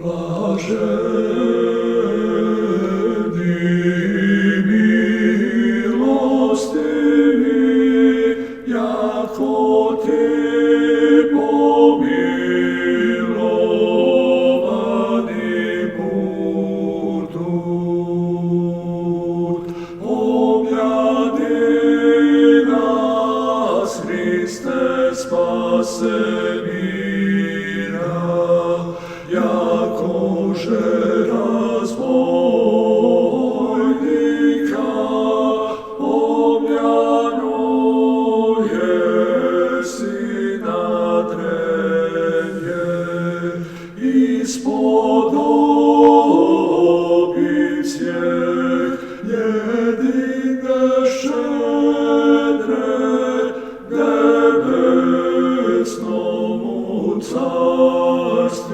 Блаженni milostivі, яко Ти помиловані будуть. Пом'яни нас, Христе, спасе мира, яко же разбойника помянуеси на древе, и сподоби всех едине щедре небесному царствию.